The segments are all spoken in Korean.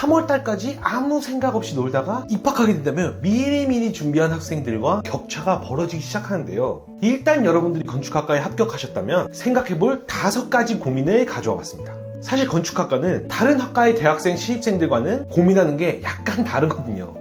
3월달까지 아무 생각 없이 놀다가 입학하게 된다면 미리미리 준비한 학생들과 격차가 벌어지기 시작하는데요. 일단 여러분들이 건축학과에 합격하셨다면 생각해볼 5가지 고민을 가져와 봤습니다. 사실 건축학과는 다른 학과의 대학생 신입생들과는 고민하는 게 약간 다르거든요.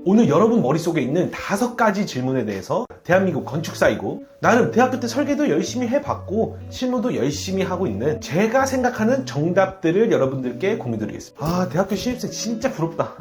오늘 여러분 머릿속에 있는 5가지 질문에 대해서 대한민국 건축사이고 나름 대학교 때 설계도 열심히 해봤고 실무도 열심히 하고 있는 제가 생각하는 정답들을 여러분들께 공유드리겠습니다. 대학교 신입생 진짜 부럽다.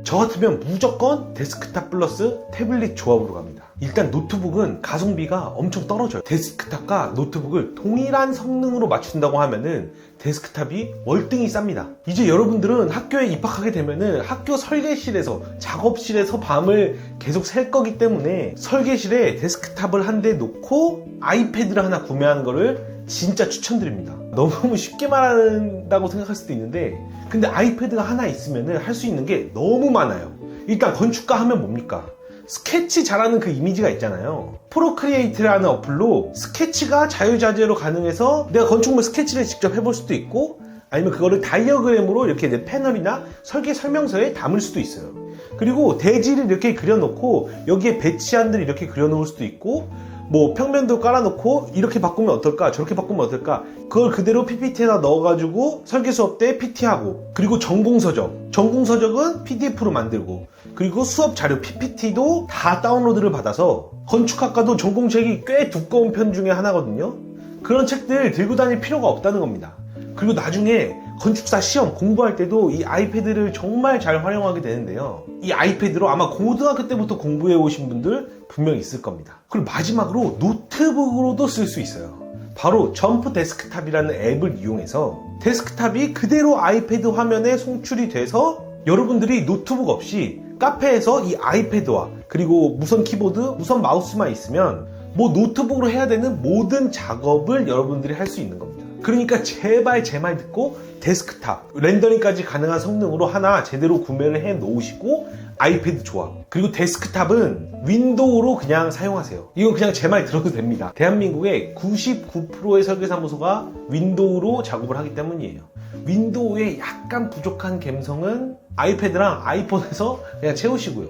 저 같으면 무조건 데스크탑 플러스 태블릿 조합으로 갑니다. 일단 노트북은 가성비가 엄청 떨어져요. 데스크탑과 노트북을 동일한 성능으로 맞춘다고 하면은 데스크탑이 월등히 쌉니다. 이제 여러분들은 학교에 입학하게 되면은 학교 설계실에서 작업실에서 밤을 계속 샐 거기 때문에 설계실에 데스크탑을 한 대 놓고 아이패드를 하나 구매하는 거를 진짜 추천드립니다. 너무 쉽게 말한다고 생각할 수도 있는데 근데 아이패드가 하나 있으면 할 수 있는 게 너무 많아요. 일단 건축가 하면 뭡니까? 스케치 잘하는 그 이미지가 있잖아요. 프로크리에이트라는 어플로 스케치가 자유자재로 가능해서 내가 건축물 스케치를 직접 해볼 수도 있고 아니면 그거를 다이어그램으로 이렇게 내 패널이나 설계 설명서에 담을 수도 있어요. 그리고 대지를 이렇게 그려놓고 여기에 배치안들을 이렇게 그려놓을 수도 있고 뭐 평면도 깔아놓고 이렇게 바꾸면 어떨까 저렇게 바꾸면 어떨까 그걸 그대로 PPT에다 넣어가지고 설계 수업 때 PT하고 그리고 전공서적은 PDF로 만들고 그리고 수업 자료 PPT도 다 다운로드를 받아서 건축학과도 전공책이 꽤 두꺼운 편 중에 하나거든요. 그런 책들 들고 다닐 필요가 없다는 겁니다. 그리고 나중에 건축사 시험 공부할 때도 이 아이패드를 정말 잘 활용하게 되는데요. 이 아이패드로 아마 고등학교 때부터 공부해 오신 분들 분명히 있을 겁니다. 그리고 마지막으로 노트북으로도 쓸 수 있어요. 바로 점프 데스크탑이라는 앱을 이용해서 데스크탑이 그대로 아이패드 화면에 송출이 돼서 여러분들이 노트북 없이 카페에서 이 아이패드와 그리고 무선 키보드, 무선 마우스만 있으면 뭐 노트북으로 해야 되는 모든 작업을 여러분들이 할 수 있는 겁니다. 그러니까 제발 제 말 듣고 데스크탑, 렌더링까지 가능한 성능으로 하나 제대로 구매를 해 놓으시고 아이패드 조합 그리고 데스크탑은 윈도우로 그냥 사용하세요. 이거 그냥 제 말 들어도 됩니다. 대한민국의 99%의 설계사무소가 윈도우로 작업을 하기 때문이에요. 윈도우의 약간 부족한 감성은 아이패드랑 아이폰에서 그냥 채우시고요.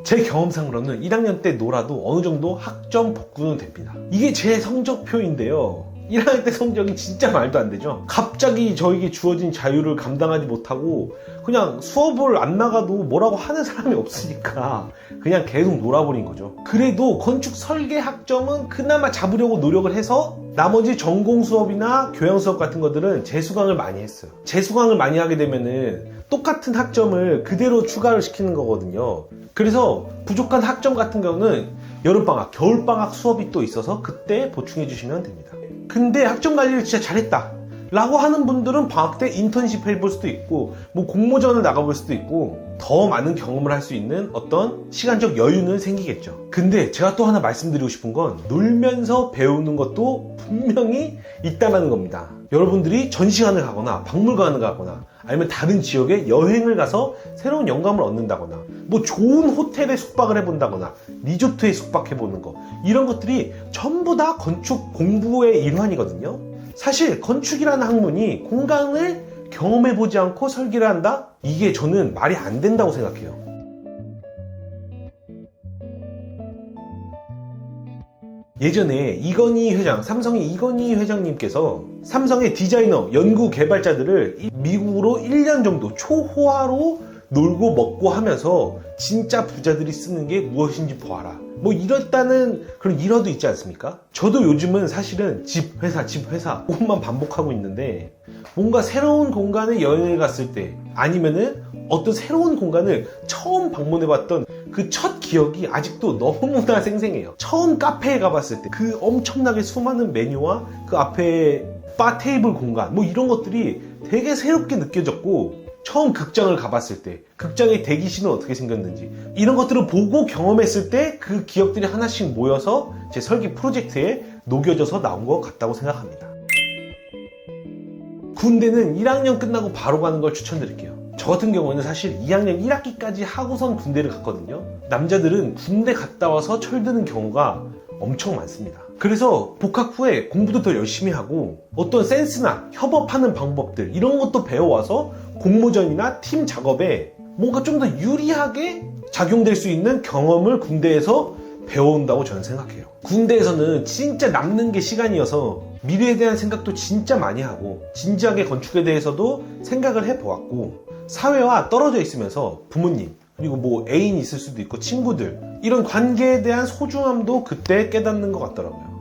제 경험상으로는 1학년 때 놀아도 어느 정도 학점 복구는 됩니다. 이게 제 성적표인데요. 1학년 때 성적이 진짜 말도 안 되죠. 갑자기 저에게 주어진 자유를 감당하지 못하고 그냥 수업을 안 나가도 뭐라고 하는 사람이 없으니까 그냥 계속 놀아버린 거죠. 그래도 건축 설계 학점은 그나마 잡으려고 노력을 해서 나머지 전공 수업이나 교양 수업 같은 것들은 재수강을 많이 했어요. 재수강을 많이 하게 되면은 똑같은 학점을 그대로 추가를 시키는 거거든요. 그래서 부족한 학점 같은 경우는 여름방학, 겨울방학 수업이 또 있어서 그때 보충해 주시면 됩니다. 근데 학점 관리를 진짜 잘했다 라고 하는 분들은 방학 때 인턴십 해볼 수도 있고 뭐 공모전을 나가볼 수도 있고 더 많은 경험을 할 수 있는 어떤 시간적 여유는 생기겠죠. 근데 제가 또 하나 말씀드리고 싶은 건 놀면서 배우는 것도 분명히 있다는 겁니다. 여러분들이 전시관을 가거나 박물관을 가거나 아니면 다른 지역에 여행을 가서 새로운 영감을 얻는다거나 뭐 좋은 호텔에 숙박을 해본다거나 리조트에 숙박해보는 거 이런 것들이 전부 다 건축 공부의 일환이거든요. 사실 건축이라는 학문이 공간을 경험해보지 않고 설계를 한다? 이게 저는 말이 안 된다고 생각해요. 예전에 삼성의 이건희 회장님께서 삼성의 디자이너, 연구 개발자들을 미국으로 1년 정도 초호화로 놀고 먹고 하면서 진짜 부자들이 쓰는 게 무엇인지 보아라. 뭐 이랬다는 그런 일화도 있지 않습니까? 저도 요즘은 사실은 집, 회사 그것만 반복하고 있는데 뭔가 새로운 공간에 여행을 갔을 때 아니면은 어떤 새로운 공간을 처음 방문해봤던 그 첫 기억이 아직도 너무나 생생해요. 처음 카페에 가봤을 때 그 엄청나게 수많은 메뉴와 그 앞에 바 테이블 공간 뭐 이런 것들이 되게 새롭게 느껴졌고 처음 극장을 가봤을 때 극장의 대기실은 어떻게 생겼는지 이런 것들을 보고 경험했을 때 그 기억들이 하나씩 모여서 제 설계 프로젝트에 녹여져서 나온 것 같다고 생각합니다. 군대는 1학년 끝나고 바로 가는 걸 추천드릴게요. 저 같은 경우는 사실 2학년 1학기까지 하고선 군대를 갔거든요. 남자들은 군대 갔다 와서 철드는 경우가 엄청 많습니다. 그래서 복학 후에 공부도 더 열심히 하고 어떤 센스나 협업하는 방법들 이런 것도 배워와서 공모전이나 팀 작업에 뭔가 좀 더 유리하게 작용될 수 있는 경험을 군대에서 배워온다고 저는 생각해요. 군대에서는 진짜 남는 게 시간이어서 미래에 대한 생각도 진짜 많이 하고 진지하게 건축에 대해서도 생각을 해보았고 사회와 떨어져 있으면서 부모님 그리고 뭐 애인이 있을 수도 있고 친구들 이런 관계에 대한 소중함도 그때 깨닫는 것 같더라고요.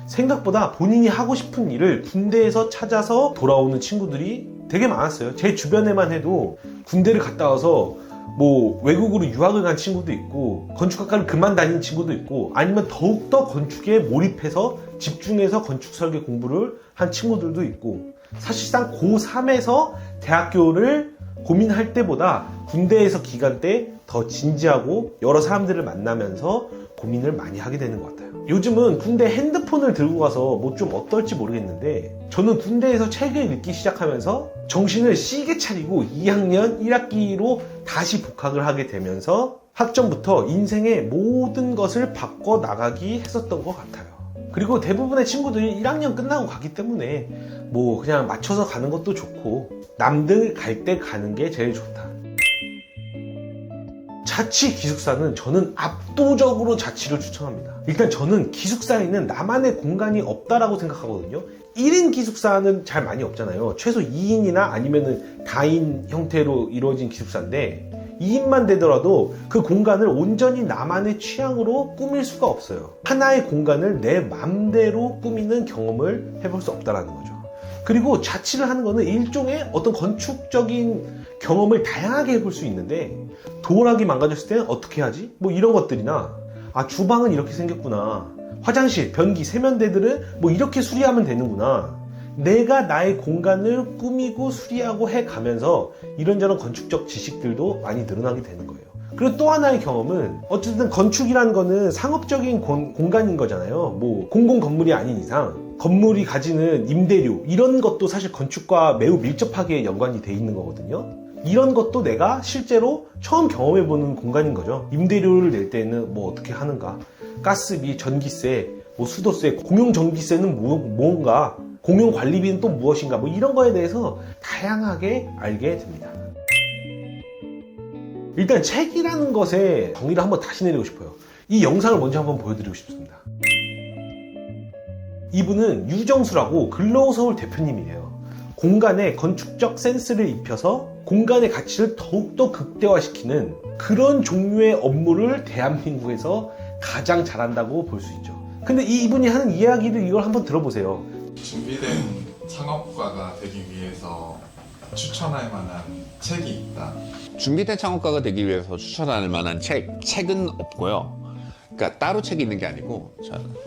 생각보다 본인이 하고 싶은 일을 군대에서 찾아서 돌아오는 친구들이 되게 많았어요. 제 주변에만 해도 군대를 갔다 와서 뭐 외국으로 유학을 간 친구도 있고 건축학과를 그만 다닌 친구도 있고 아니면 더욱더 건축에 몰입해서 집중해서 건축 설계 공부를 한 친구들도 있고 사실상 고3에서 대학교를 고민할 때보다 군대에서 기간 때 더 진지하고 여러 사람들을 만나면서 고민을 많이 하게 되는 것 같아요. 요즘은 군대 핸드폰을 들고 가서 뭐 좀 어떨지 모르겠는데 저는 군대에서 책을 읽기 시작하면서 정신을 시게 차리고 2학년 1학기로 다시 복학을 하게 되면서 학점부터 인생의 모든 것을 바꿔 나가기 했었던 것 같아요. 그리고 대부분의 친구들이 1학년 끝나고 가기 때문에 뭐 그냥 맞춰서 가는 것도 좋고 남들 갈 때 가는 게 제일 좋다. 자취 기숙사는 저는 압도적으로 자취를 추천합니다. 일단 저는 기숙사에는 나만의 공간이 없다라고 생각하거든요. 1인 기숙사는 잘 많이 없잖아요. 최소 2인이나 아니면은 다인 형태로 이루어진 기숙사인데 2인만 되더라도 그 공간을 온전히 나만의 취향으로 꾸밀 수가 없어요. 하나의 공간을 내 맘대로 꾸미는 경험을 해볼 수 없다라는 거죠. 그리고 자취를 하는 거는 일종의 어떤 건축적인 경험을 다양하게 해볼 수 있는데 도어락이 망가졌을 때는 어떻게 하지? 뭐 이런 것들이나 아 주방은 이렇게 생겼구나, 화장실, 변기, 세면대들은 뭐 이렇게 수리하면 되는구나, 내가 나의 공간을 꾸미고 수리하고 해가면서 이런저런 건축적 지식들도 많이 늘어나게 되는 거예요. 그리고 또 하나의 경험은 어쨌든 건축이라는 거는 상업적인 공간인 거잖아요. 뭐 공공 건물이 아닌 이상 건물이 가지는 임대료 이런 것도 사실 건축과 매우 밀접하게 연관이 돼 있는 거거든요. 이런 것도 내가 실제로 처음 경험해보는 공간인 거죠. 임대료를 낼 때는 뭐 어떻게 하는가, 가스비, 전기세, 뭐 수도세, 공용전기세는 뭔가, 공용관리비는 또 무엇인가, 뭐 이런 거에 대해서 다양하게 알게 됩니다. 일단 책이라는 것에 정의를 한번 다시 내리고 싶어요. 이 영상을 먼저 한번 보여드리고 싶습니다. 이분은 유정수라고 근로서울 대표님이에요. 공간에 건축적 센스를 입혀서 공간의 가치를 더욱더 극대화시키는 그런 종류의 업무를 대한민국에서 가장 잘한다고 볼 수 있죠. 근데 이분이 하는 이야기를 이걸 한번 들어보세요. 준비된 창업가가 되기 위해서 추천할 만한 책이 있다. 준비된 창업가가 되기 위해서 추천할 만한 책은 없고요. 그러니까 따로 책이 있는 게 아니고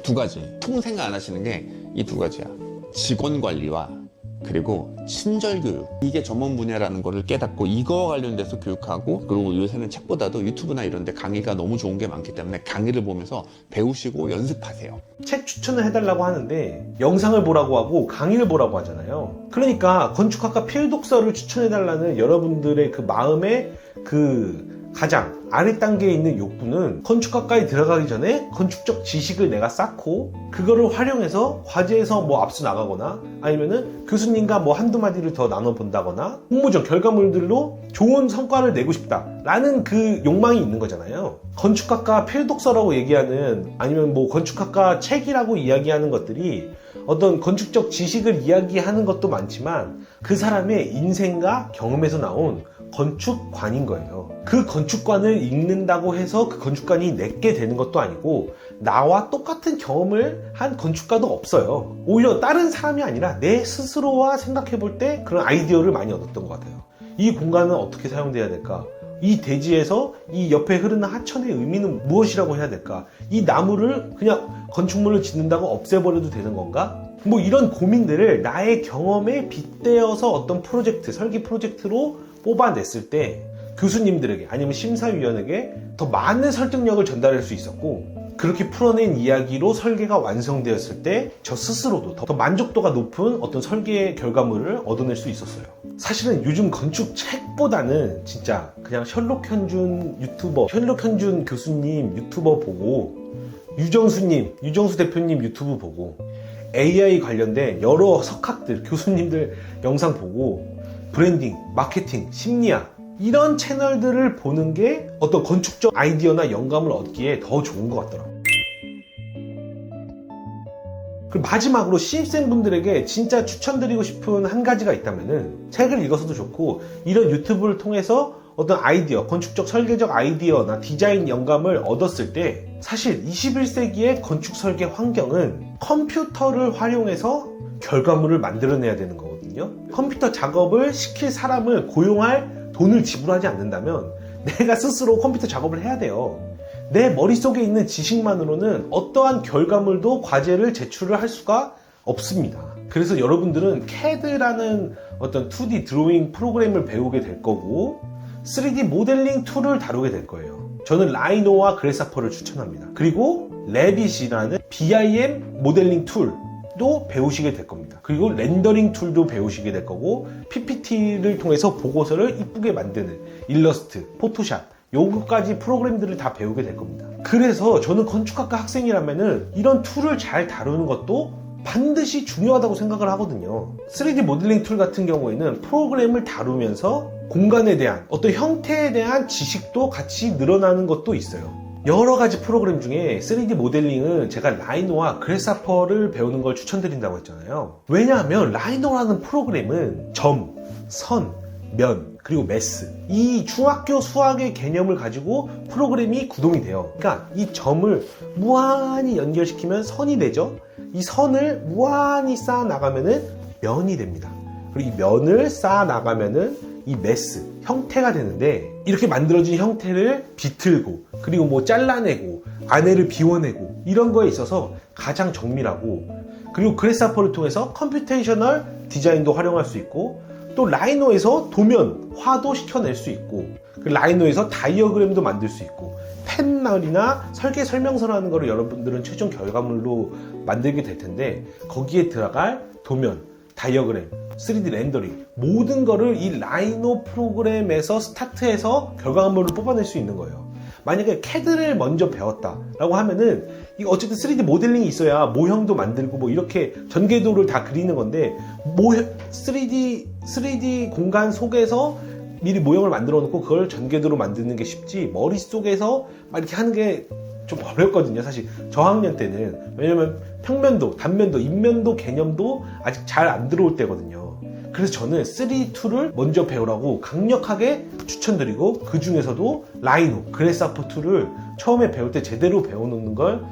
두 가지. 통 생각 안 하시는 게 이 두 가지야. 직원 관리와 그리고 친절 교육, 이게 전문 분야라는 거를 깨닫고 이거와 관련돼서 교육하고, 그리고 요새는 책보다도 유튜브나 이런 데 강의가 너무 좋은 게 많기 때문에 강의를 보면서 배우시고 연습하세요. 책 추천을 해달라고 하는데 영상을 보라고 하고 강의를 보라고 하잖아요. 그러니까 건축학과 필독서를 추천해달라는 여러분들의 그 마음의 그 가장 아래 단계에 있는 욕구는 건축학과에 들어가기 전에 건축적 지식을 내가 쌓고 그거를 활용해서 과제에서 뭐 앞서 나가거나 아니면은 교수님과 뭐 한두 마디를 더 나눠본다거나 공모전 결과물들로 좋은 성과를 내고 싶다라는 그 욕망이 있는 거잖아요. 건축학과 필독서라고 얘기하는 아니면 뭐 건축학과 책이라고 이야기하는 것들이 어떤 건축적 지식을 이야기하는 것도 많지만 그 사람의 인생과 경험에서 나온 건축관인 거예요. 그 건축관을 읽는다고 해서 그 건축관이 내게 되는 것도 아니고 나와 똑같은 경험을 한 건축가도 없어요. 오히려 다른 사람이 아니라 내 스스로와 생각해 볼 때 그런 아이디어를 많이 얻었던 것 같아요. 이 공간은 어떻게 사용돼야 될까? 이 대지에서 이 옆에 흐르는 하천의 의미는 무엇이라고 해야 될까? 이 나무를 그냥 건축물을 짓는다고 없애버려도 되는 건가? 뭐 이런 고민들을 나의 경험에 빗대어서 어떤 프로젝트, 설계 프로젝트로 뽑아냈을 때 교수님들에게 아니면 심사위원에게 더 많은 설득력을 전달할 수 있었고, 그렇게 풀어낸 이야기로 설계가 완성되었을 때 저 스스로도 더 만족도가 높은 어떤 설계 결과물을 얻어낼 수 있었어요. 사실은 요즘 건축 책보다는 진짜 그냥 셜록 현준 교수님 유튜버 보고 유정수 대표님 유튜브 보고 AI 관련된 여러 석학들, 교수님들 영상 보고 브랜딩, 마케팅, 심리학 이런 채널들을 보는 게 어떤 건축적 아이디어나 영감을 얻기에 더 좋은 것 같더라고요. 그리고 마지막으로 신입생분들에게 진짜 추천드리고 싶은 한 가지가 있다면은 책을 읽어서도 좋고 이런 유튜브를 통해서 어떤 아이디어, 건축적 설계적 아이디어나 디자인 영감을 얻었을 때 사실 21세기의 건축 설계 환경은 컴퓨터를 활용해서 결과물을 만들어내야 되는 거거든요. 컴퓨터 작업을 시킬 사람을 고용할 돈을 지불하지 않는다면 내가 스스로 컴퓨터 작업을 해야 돼요. 내 머릿속에 있는 지식만으로는 어떠한 결과물도 과제를 제출을 할 수가 없습니다. 그래서 여러분들은 CAD라는 어떤 2D 드로잉 프로그램을 배우게 될 거고 3D 모델링 툴을 다루게 될 거예요. 저는 라이노와 그래사퍼를 추천합니다. 그리고 레빗이라는 BIM 모델링 툴도 배우시게 될 겁니다. 그리고 렌더링 툴도 배우시게 될 거고 PPT를 통해서 보고서를 이쁘게 만드는 일러스트, 포토샵 요거까지 프로그램들을 다 배우게 될 겁니다. 그래서 저는 건축학과 학생이라면은 이런 툴을 잘 다루는 것도 반드시 중요하다고 생각을 하거든요. 3D 모델링 툴 같은 경우에는 프로그램을 다루면서 공간에 대한 어떤 형태에 대한 지식도 같이 늘어나는 것도 있어요. 여러 가지 프로그램 중에 3D 모델링은 제가 라이노와 그래사퍼를 배우는 걸 추천드린다고 했잖아요. 왜냐하면 라이노라는 프로그램은 점, 선, 면, 그리고 메스 이 중학교 수학의 개념을 가지고 프로그램이 구동이 돼요. 그러니까 이 점을 무한히 연결시키면 선이 되죠. 이 선을 무한히 쌓아 나가면은 면이 됩니다. 그리고 이 면을 쌓아 나가면은 이 메스 형태가 되는데 이렇게 만들어진 형태를 비틀고 그리고 뭐 잘라내고 안에를 비워내고 이런 거에 있어서 가장 정밀하고 그리고 그래사퍼를 통해서 컴퓨테이셔널 디자인도 활용할 수 있고 또 라이노에서 도면, 화도 시켜낼 수 있고 그 라이노에서 다이어그램도 만들 수 있고 펜널이나 설계 설명서라는 거를 여러분들은 최종 결과물로 만들게 될 텐데 거기에 들어갈 도면, 다이어그램, 3D 렌더링 모든 거를 이 라이노 프로그램에서 스타트해서 결과물을 뽑아낼 수 있는 거예요. 만약에 CAD를 먼저 배웠다라고 하면은 이거 어쨌든 3D 모델링이 있어야 모형도 만들고 뭐 이렇게 전개도를 다 그리는 건데 3D 공간 속에서 미리 모형을 만들어 놓고 그걸 전개도로 만드는 게 쉽지 머릿속에서 막 이렇게 하는 게 좀 어렵거든요. 사실 저학년 때는 왜냐면 평면도, 단면도, 인면도 개념도 아직 잘 안 들어올 때거든요. 그래서 저는 3D2를 먼저 배우라고 강력하게 추천드리고 그 중에서도 라이노, 그래사퍼 2를 처음에 배울 때 제대로 배워놓는 걸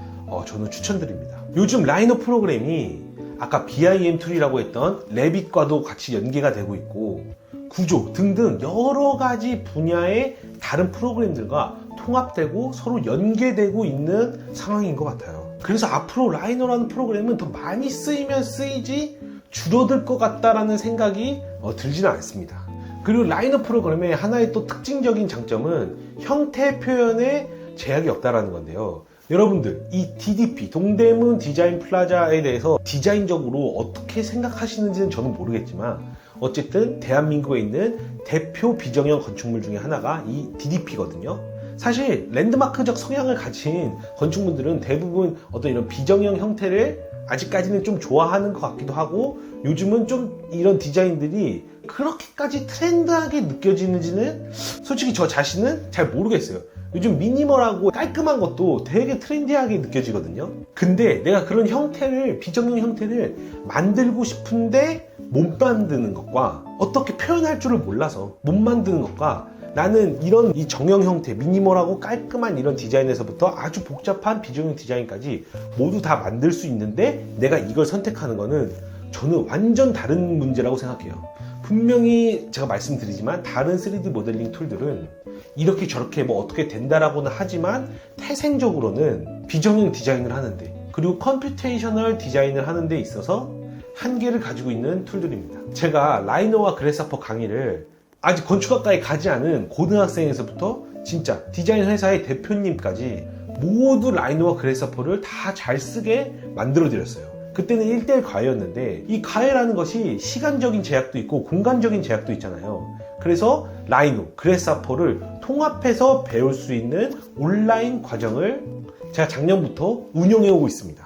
저는 추천드립니다. 요즘 라이노 프로그램이 아까 BIM 툴이라고 했던 레빗과도 같이 연계가 되고 있고 구조 등등 여러 가지 분야의 다른 프로그램들과 통합되고 서로 연계되고 있는 상황인 것 같아요. 그래서 앞으로 라이노라는 프로그램은 더 많이 쓰이면 쓰이지 줄어들 것 같다라는 생각이 들지는 않습니다. 그리고 라이노 프로그램의 하나의 또 특징적인 장점은 형태 표현에 제약이 없다라는 건데요. 여러분들 이 DDP 동대문 디자인 플라자에 대해서 디자인적으로 어떻게 생각하시는지는 저는 모르겠지만 어쨌든 대한민국에 있는 대표 비정형 건축물 중에 하나가 이 DDP거든요. 사실 랜드마크적 성향을 가진 건축물들은 대부분 어떤 이런 비정형 형태를 아직까지는 좀 좋아하는 것 같기도 하고 요즘은 좀 이런 디자인들이 그렇게까지 트렌드하게 느껴지는지는 솔직히 저 자신은 잘 모르겠어요. 요즘 미니멀하고 깔끔한 것도 되게 트렌디하게 느껴지거든요. 근데 내가 그런 형태를 비정형 형태를 만들고 싶은데 못 만드는 것과 어떻게 표현할 줄을 몰라서 못 만드는 것과 나는 이런 이 정형 형태 미니멀하고 깔끔한 이런 디자인에서부터 아주 복잡한 비정형 디자인까지 모두 다 만들 수 있는데 내가 이걸 선택하는 거는 저는 완전 다른 문제라고 생각해요. 분명히 제가 말씀드리지만 다른 3D 모델링 툴들은 이렇게 저렇게 뭐 어떻게 된다라고는 하지만 태생적으로는 비정형 디자인을 하는데 그리고 컴퓨테이셔널 디자인을 하는 데 있어서 한계를 가지고 있는 툴들입니다. 제가 라이노와 그래사퍼 강의를 아직 건축학과에 가지 않은 고등학생에서부터 진짜 디자인 회사의 대표님까지 모두 라이노와 그래사퍼를 다 잘 쓰게 만들어 드렸어요. 그때는 1:1 과외였는데 이 과외라는 것이 시간적인 제약도 있고 공간적인 제약도 있잖아요. 그래서 라이노, 그래사퍼를 통합해서 배울 수 있는 온라인 과정을 제가 작년부터 운영해오고 있습니다.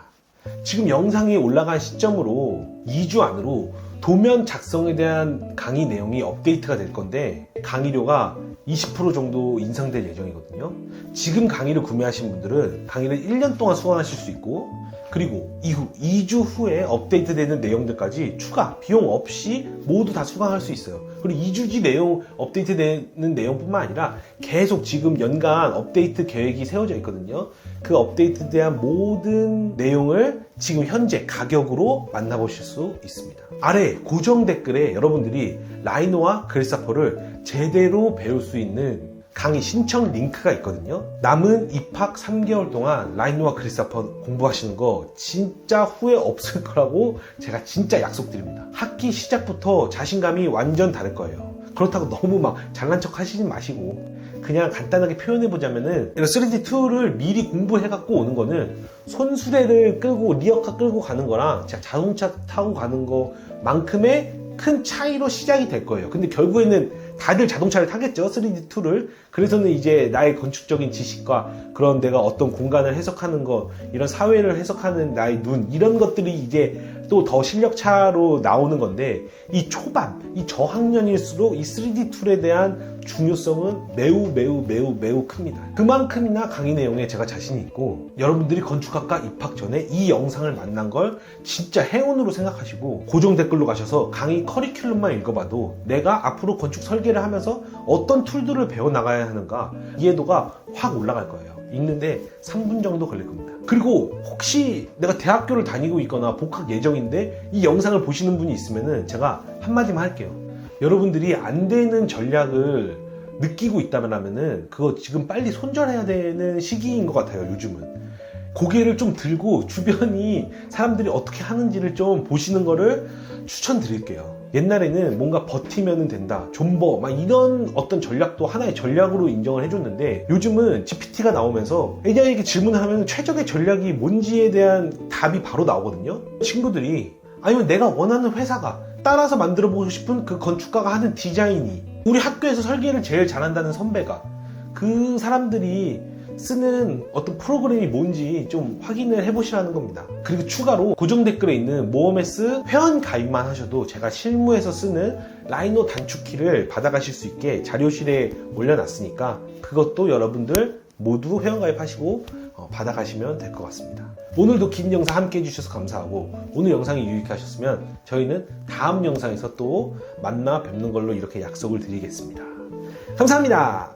지금 영상이 올라간 시점으로 2주 안으로 도면 작성에 대한 강의 내용이 업데이트가 될 건데 강의료가 20% 정도 인상될 예정이거든요. 지금 강의를 구매하신 분들은 강의를 1년 동안 수강하실 수 있고, 그리고 이후 2주 후에 업데이트되는 내용들까지 추가 비용 없이 모두 다 수강할 수 있어요. 그리고 2주지 내용 업데이트되는 내용뿐만 아니라 계속 지금 연간 업데이트 계획이 세워져 있거든요. 그 업데이트에 대한 모든 내용을 지금 현재 가격으로 만나보실 수 있습니다. 아래 고정 댓글에 여러분들이 라이노와 그래스하퍼를 제대로 배울 수 있는 강의 신청 링크가 있거든요. 남은 입학 3개월 동안 라이노와 그래스하퍼 공부하시는 거 진짜 후회 없을 거라고 제가 진짜 약속드립니다. 학기 시작부터 자신감이 완전 다를 거예요. 그렇다고 너무 막 잘난 척 하시지 마시고 그냥 간단하게 표현해보자면은 3D 툴을 미리 공부해갖고 오는 거는 손수레를 끌고 리어카 끌고 가는 거랑 제가 자동차 타고 가는 거만큼의 큰 차이로 시작이 될 거예요. 근데 결국에는 다들 자동차를 타겠죠, 3D 툴을. 그래서는 이제 나의 건축적인 지식과 그런 내가 어떤 공간을 해석하는 거, 이런 사회를 해석하는 나의 눈, 이런 것들이 이제 또 더 실력차로 나오는 건데, 이 초반, 이 저학년일수록 이 3D 툴에 대한 중요성은 매우 큽니다. 그만큼이나 강의 내용에 제가 자신이 있고, 여러분들이 건축학과 입학 전에 이 영상을 만난 걸 진짜 행운으로 생각하시고 고정 댓글로 가셔서 강의 커리큘럼만 읽어봐도 내가 앞으로 건축 설계를 하면서 어떤 툴들을 배워나가야 하는가 이해도가 확 올라갈 거예요. 읽는데 3분 정도 걸릴 겁니다. 그리고 혹시 내가 대학교를 다니고 있거나 복학 예정인데 이 영상을 보시는 분이 있으면은 제가 한마디만 할게요. 여러분들이 안 되는 전략을 느끼고 있다면 하면은 그거 지금 빨리 손절해야 되는 시기인 것 같아요, 요즘은. 고개를 좀 들고 주변이 사람들이 어떻게 하는지를 좀 보시는 거를 추천드릴게요. 옛날에는 뭔가 버티면 된다, 존버, 막 이런 어떤 전략도 하나의 전략으로 인정을 해줬는데 요즘은 GPT가 나오면서 AI에게 질문을 하면 최적의 전략이 뭔지에 대한 답이 바로 나오거든요. 친구들이 아니면 내가 원하는 회사가 따라서 만들어보고 싶은 그 건축가가 하는 디자인이 우리 학교에서 설계를 제일 잘한다는 선배가 그 사람들이 쓰는 어떤 프로그램이 뭔지 좀 확인을 해보시라는 겁니다. 그리고 추가로 고정 댓글에 있는 모어메스 회원 가입만 하셔도 제가 실무에서 쓰는 라이노 단축키를 받아가실 수 있게 자료실에 올려놨으니까 그것도 여러분들 모두 회원 가입하시고 받아가시면 될 것 같습니다. 오늘도 긴 영상 함께 해주셔서 감사하고 오늘 영상이 유익하셨으면 저희는 다음 영상에서 또 만나 뵙는 걸로 이렇게 약속을 드리겠습니다. 감사합니다.